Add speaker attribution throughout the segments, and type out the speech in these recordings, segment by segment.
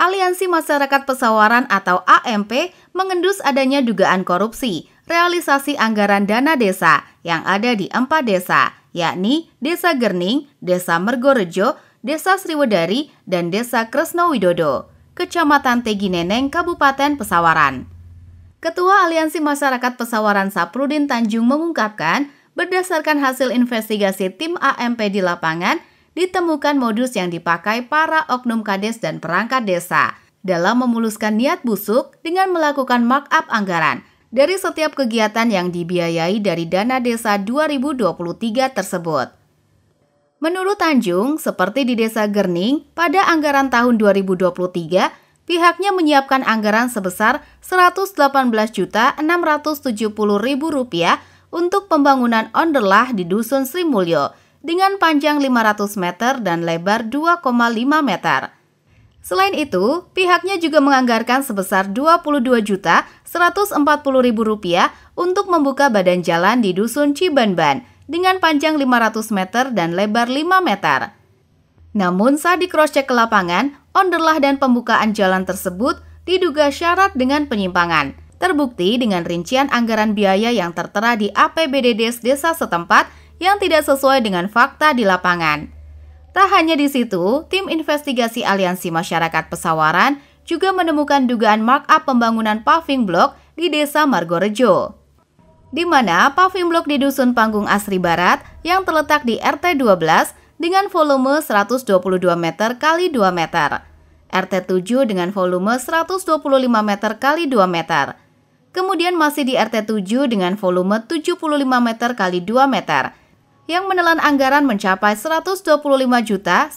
Speaker 1: Aliansi Masyarakat Pesawaran atau AMP mengendus adanya dugaan korupsi realisasi anggaran dana desa yang ada di 4 desa, yakni Desa Gerning, Desa Mergorejo, Desa Sriwedari, dan Desa Kresno Widodo, Kecamatan Tegineneng, Kabupaten Pesawaran. Ketua Aliansi Masyarakat Pesawaran Saprudin Tanjung mengungkapkan, berdasarkan hasil investigasi tim AMP di lapangan, ditemukan modus yang dipakai para oknum kades dan perangkat desa dalam memuluskan niat busuk dengan melakukan markup anggaran dari setiap kegiatan yang dibiayai dari dana desa 2023 tersebut. Menurut Tanjung, seperti di Desa Gerning, pada anggaran tahun 2023, pihaknya menyiapkan anggaran sebesar Rp118.670.000 untuk pembangunan onderlah di Dusun Sri Mulyo dengan panjang 500 meter dan lebar 2,5 meter. Selain itu, pihaknya juga menganggarkan sebesar Rp22.140.000 untuk membuka badan jalan di Dusun Cibanban dengan panjang 500 meter dan lebar 5 meter. Namun saat di-cross-check ke lapangan, onderlah dan pembukaan jalan tersebut diduga syarat dengan penyimpangan. Terbukti dengan rincian anggaran biaya yang tertera di APBD desa setempat yang tidak sesuai dengan fakta di lapangan. Tak hanya di situ, tim investigasi Aliansi Masyarakat Pesawaran juga menemukan dugaan markup pembangunan paving block di Desa Margorejo, di mana paving block di Dusun Panggung Asri Barat yang terletak di RT 12 dengan volume 122 meter x 2 meter, RT 7 dengan volume 125 meter x 2 meter, kemudian masih di RT 7 dengan volume 75 meter x 2 meter, yang menelan anggaran mencapai Rp125.091.700.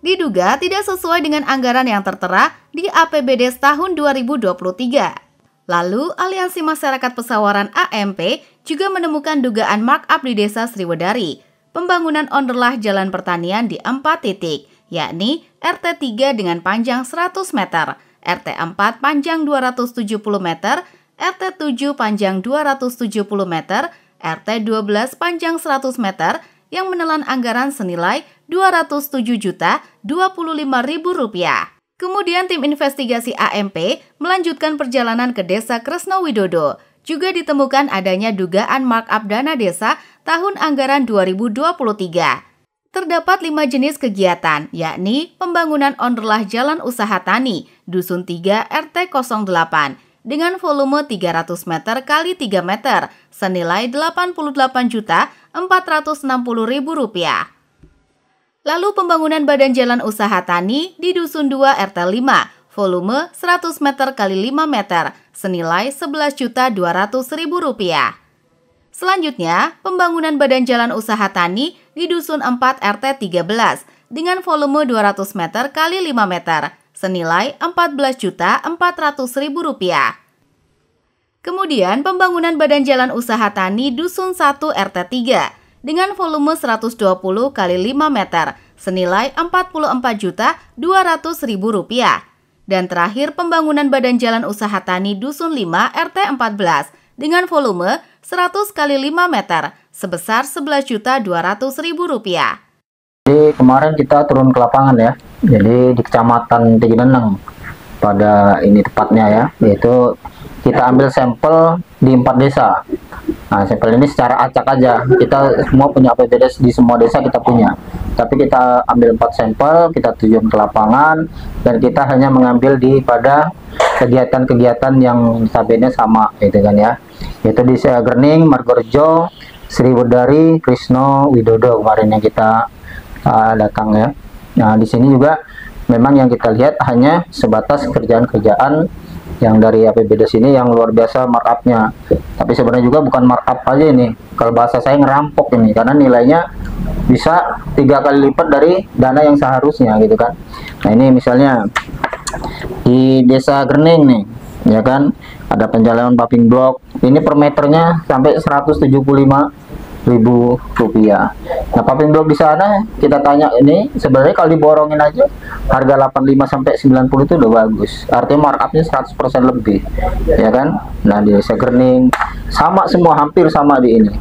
Speaker 1: Diduga tidak sesuai dengan anggaran yang tertera di APBD tahun 2023. Lalu, Aliansi Masyarakat Pesawaran AMP juga menemukan dugaan markup di Desa Sriwedari, pembangunan onderlah jalan pertanian di 4 titik, yakni RT 3 dengan panjang 100 meter, RT 4 panjang 270 meter, RT 7 panjang 270 meter, RT 12 panjang 100 meter yang menelan anggaran senilai Rp207.025.000. Kemudian tim investigasi AMP melanjutkan perjalanan ke Desa Kresno Widodo. Juga ditemukan adanya dugaan markup dana desa tahun anggaran 2023. Terdapat 5 jenis kegiatan, yakni pembangunan onderlah jalan usaha tani, Dusun 3 RT 08, dengan volume 300 meter x 3 meter, senilai Rp88.460.000. Lalu pembangunan badan jalan usaha tani di Dusun 2 RT 5, volume 100 meter x 5 meter, senilai Rp11.200.000. Selanjutnya, pembangunan badan jalan usaha tani di Dusun 4 RT 13, dengan volume 200 meter x 5 meter, senilai Rp14.400.000. Kemudian pembangunan badan jalan usaha tani Dusun 1 RT 3 dengan volume 120 x 5 meter, senilai Rp44.200.000. Dan terakhir pembangunan badan jalan usaha tani Dusun 5 RT 14 dengan volume 100 x 5 meter, sebesar Rp11.200.000.
Speaker 2: Jadi kemarin kita turun ke lapangan ya, jadi di Kecamatan Tegineneng pada ini tepatnya ya, yaitu kita ambil sampel di 4 desa. Nah, sampel ini secara acak aja, kita semua punya APBD di semua desa kita punya, tapi kita ambil 4 sampel, kita terjun ke lapangan, dan kita hanya mengambil di pada kegiatan-kegiatan yang notabene sama gitu kan ya, yaitu di Gerning, Margorejo, Sriwedari, Kresno Widodo kemarin yang kita datang ya. Nah, di sini juga memang yang kita lihat hanya sebatas kerjaan-kerjaan yang dari APBD sini yang luar biasa markupnya. Tapi sebenarnya juga bukan markup aja ini, kalau bahasa saya ngerampok ini, karena nilainya bisa 3 kali lipat dari dana yang seharusnya gitu kan. Nah, ini misalnya di Desa Gerning nih ya kan, ada penjalanan paving block, ini per meternya sampai Rp175.000. Nah, paving block di sana kita tanya, ini sebenarnya kalau diborongin aja harga 85 sampai 90 itu udah bagus. Artinya markupnya 100% lebih, ya kan? Nah, di desa Gerning sama semua, hampir sama di ini.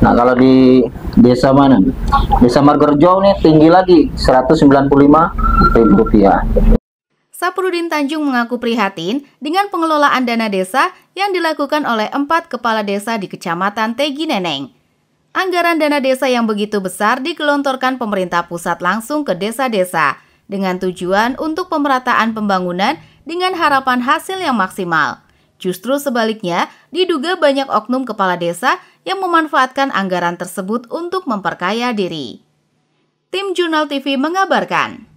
Speaker 2: Nah, kalau di desa mana? Desa Margerjo nih tinggi lagi, Rp195.000.
Speaker 1: Saprudin Tanjung mengaku prihatin dengan pengelolaan dana desa yang dilakukan oleh 4 kepala desa di Kecamatan Tegi Neneng. Anggaran dana desa yang begitu besar digelontorkan pemerintah pusat langsung ke desa-desa dengan tujuan untuk pemerataan pembangunan dengan harapan hasil yang maksimal. Justru sebaliknya, diduga banyak oknum kepala desa yang memanfaatkan anggaran tersebut untuk memperkaya diri. Tim Jurnal TV mengabarkan.